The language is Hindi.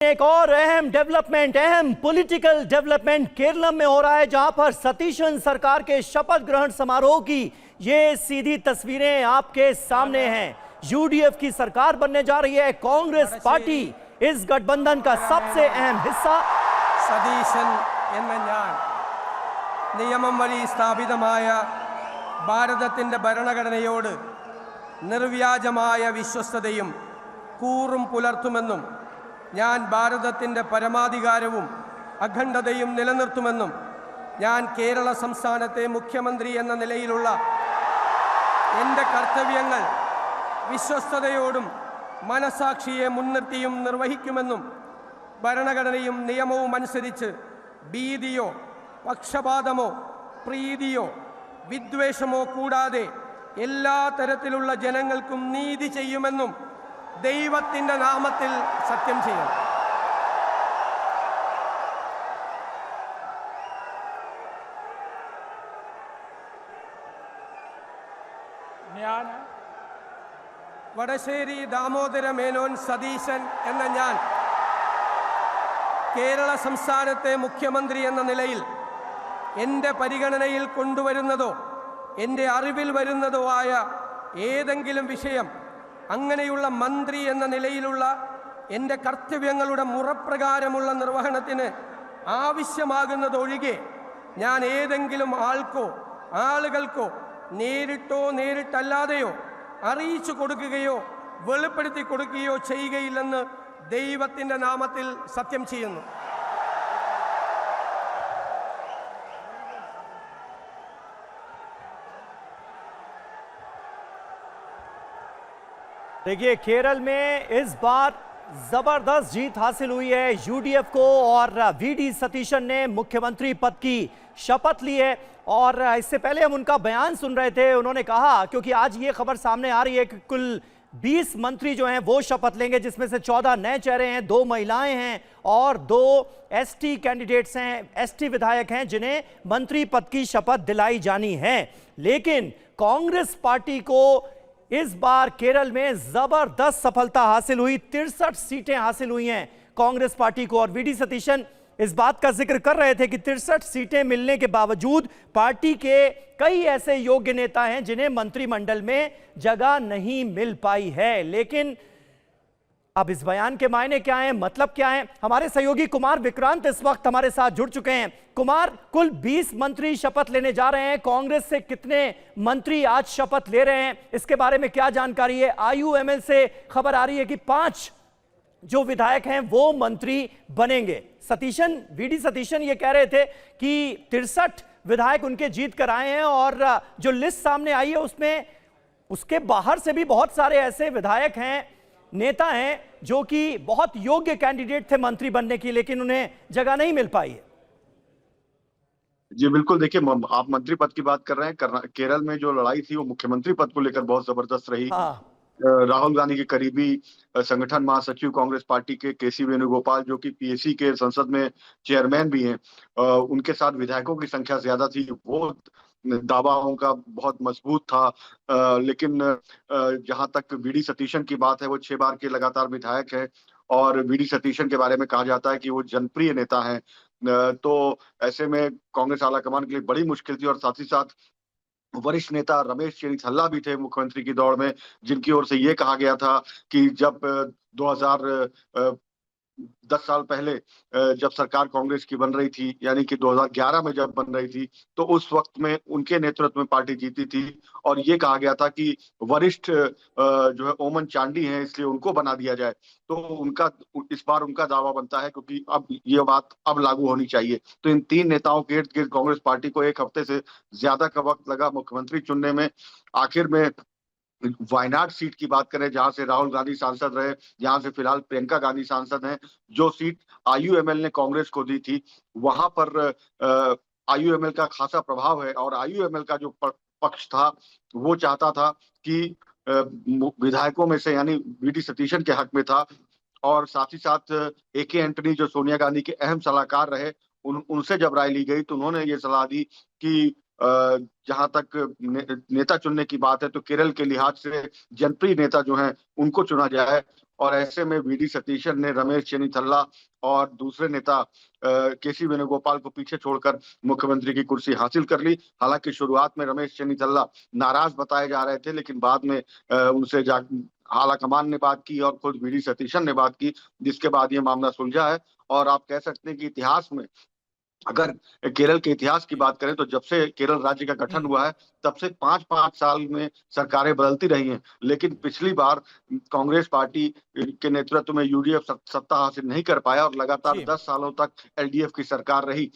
एक और अहम पॉलिटिकल डेवलपमेंट केरल में हो रहा है, जहां पर सतीशन सरकार के शपथ ग्रहण समारोह की ये सीधी तस्वीरें आपके सामने हैं। यूडीएफ की सरकार बनने जा रही है। कांग्रेस पार्टी इस गठबंधन का सबसे अहम हिस्सा। സതീശൻ എന്ന ഞാൻ നിയമം വഴി സ്ഥാപിതമായ ഭാരതത്തിന്റെ ഭരണഘടനയോട് നിർവ്യാജമായ വിശ്വസ്തതയും കൂറും പുലർത്തുമെന്നും ഞാൻ ഭാരതത്തിന്റെ പരമാധികാരവും അഖണ്ഡതയും നിലനിർത്തുമെന്നും ഞാൻ കേരള സംസ്ഥാനത്തെ മുഖ്യമന്ത്രി എന്ന നിലയിലുള്ള എൻ്റെ കർത്തവ്യങ്ങൾ വിശ്വസ്തതയോടും മനസാക്ഷിയെ മുൻനിർത്തിയും നിർവഹിക്കുമെന്നും ഭരണഘടനയും നിയമവും അനുസരിച്ച് ഭീതിയോ പക്ഷപാതമോ പ്രീതിയോ വിദ്വേഷമോ കൂടാതെ എല്ലാ തരത്തിലുള്ള ജനങ്ങൾക്കും നീതി ചെയ്യുമെന്നും ദൈവത്തിന്റെ നാമത്തിൽ സത്യം ചെയ്യുന്നു। വടശ്ശേരി ദാമോദര മേനോൻ സതീശൻ എന്ന ഞാൻ കേരള സംസ്ഥാനത്തെ മുഖ്യമന്ത്രി എന്ന നിലയിൽ എൻ്റെ പരിഗണനയിൽ കൊണ്ടുവരുന്നതോ എൻ്റെ അറിവിൽ വരുന്നതോ ആയ ഏതെങ്കിലും വിഷയം അങ്ങനെയുള്ള മന്ത്രി എന്ന നിലയിലുള്ള എൻ്റെ കർത്തവ്യങ്ങളുടെ മുറപ്രകാരമുള്ള നിർവഹണത്തിന് ആവശ്യമാകുന്നതൊഴികെ ഞാൻ ഏതെങ്കിലും ആൾക്കോ ആളുകൾക്കോ നേരിട്ടോ നേരിട്ടല്ലാതെയോ അറിയിച്ചു കൊടുക്കുകയോ വെളിപ്പെടുത്തി കൊടുക്കുകയോ ചെയ്യുകയില്ലെന്ന് ദൈവത്തിന്റെ നാമത്തിൽ സത്യം ചെയ്യുന്നു। देखिए, केरल में इस बार जबरदस्त जीत हासिल हुई है यूडीएफ को और वीडी सतीशन ने मुख्यमंत्री पद की शपथ ली है। और इससे पहले हम उनका बयान सुन रहे थे, उन्होंने कहा, क्योंकि आज ये खबर सामने आ रही है कि कुल 20 मंत्री जो हैं वो शपथ लेंगे, जिसमें से 14 नए चेहरे हैं, 2 महिलाएं हैं और 2 एसटी कैंडिडेट्स हैं, एसटी विधायक हैं, जिन्हें मंत्री पद की शपथ दिलाई जानी है। लेकिन कांग्रेस पार्टी को इस बार केरल में जबरदस्त सफलता हासिल हुई। 63 सीटें हासिल हुई हैं कांग्रेस पार्टी को। और वीडी सतीशन इस बात का जिक्र कर रहे थे कि 63 सीटें मिलने के बावजूद पार्टी के कई ऐसे योग्य नेता हैं जिन्हें मंत्रिमंडल में जगह नहीं मिल पाई है। लेकिन अब इस बयान के मायने क्या हैं, मतलब क्या है? हमारे सहयोगी कुमार विक्रांत इस वक्त हमारे साथ जुड़ चुके हैं। कुमार, कुल 20 मंत्री शपथ लेने जा रहे हैं। कांग्रेस से कितने मंत्री आज शपथ ले रहे हैं, इसके बारे में क्या जानकारी है? आईयूएमएल से खबर आ रही है कि 5 जो विधायक हैं वो मंत्री बनेंगे। सतीशन, वीडी सतीशन ये कह रहे थे कि 63 विधायक उनके जीत कर आए हैं और जो लिस्ट सामने आई है उसमें उसके बाहर से भी बहुत सारे ऐसे विधायक हैं, नेता हैं, जो कि बहुत योग्य कैंडिडेट थे मंत्री बनने की, लेकिन उन्हें जगह नहीं मिल पाई है। जी बिल्कुल, देखिए, आप मंत्री पद की बात कर रहे हैं। केरल में जो लड़ाई थी वो मुख्यमंत्री पद को लेकर बहुत जबरदस्त रही। हाँ। राहुल गांधी के करीबी संगठन महासचिव कांग्रेस पार्टी के केसी वेणुगोपाल, जो कि पीएसी के संसद में चेयरमैन भी हैं, उनके साथ विधायकों की संख्या ज्यादा थी। वो दावा उनका बहुत मजबूत था। लेकिन जहां तक वीडी सतीशन की बात है, वो 6 बार के लगातार विधायक है और वीडी सतीशन के बारे में कहा जाता है कि वो जनप्रिय नेता हैं। तो ऐसे में कांग्रेस आलाकमान के लिए बड़ी मुश्किल थी। और साथ ही साथ वरिष्ठ नेता रमेश चेन्निथला भी थे मुख्यमंत्री की दौड़ में, जिनकी ओर से ये कहा गया था कि जब 10 साल पहले जब सरकार कांग्रेस की बन रही थी, यानी कि 2011 में जब बन रही थी, तो उस वक्त में उनके नेतृत्व में पार्टी जीती थी। और ये कहा गया था कि वरिष्ठ जो है ओमन चांडी हैं, इसलिए उनको बना दिया जाए। तो उनका इस बार उनका दावा बनता है, क्योंकि अब ये बात अब लागू होनी चाहिए। तो इन 3 नेताओं के इर्द गिर्द कांग्रेस पार्टी को 1 हफ्ते से ज्यादा का वक्त लगा मुख्यमंत्री चुनने में। आखिर में वायनाड सीट की बात करें, जहां से राहुल गांधी सांसद रहे, जहां से फिलहाल प्रियंका गांधी सांसद हैं, जो सीट आईयूएमएल ने कांग्रेस को दी थी, वहां पर आईयूएमएल का खासा प्रभाव है। और आईयूएमएल का जो पक्ष था वो चाहता था कि विधायकों में से, यानी वीडी सतीशन के हक में था। और साथ ही साथ एके एंटनी, जो सोनिया गांधी के अहम सलाहकार रहे, उनसे जब राय ली गई तो उन्होंने ये सलाह दी कि जहां तक नेता चुनने की बात है तो केरल के लिहाज से जनप्रिय नेता जो हैं उनको चुना जाए। और ऐसे में वीडी सतीशन ने रमेश चेन्नीथल्ला और दूसरे नेता केसी वेणुगोपाल को पीछे छोड़कर मुख्यमंत्री की कुर्सी हासिल कर ली। हालांकि शुरुआत में रमेश चेन्नीथल्ला नाराज बताए जा रहे थे, लेकिन बाद में उनसे आला कमान ने बात की और खुद वीडी सतीशन ने बात की, जिसके बाद ये मामला सुलझा है। और आप कह सकते हैं कि इतिहास में अगर केरल के इतिहास की बात करें तो जब से केरल राज्य का गठन हुआ है तब से 5-5 साल में सरकारें बदलती रही हैं, लेकिन पिछली बार कांग्रेस पार्टी के नेतृत्व में यूडीएफ सत्ता हासिल नहीं कर पाया और लगातार जी। 10 सालों तक एलडीएफ की सरकार रही।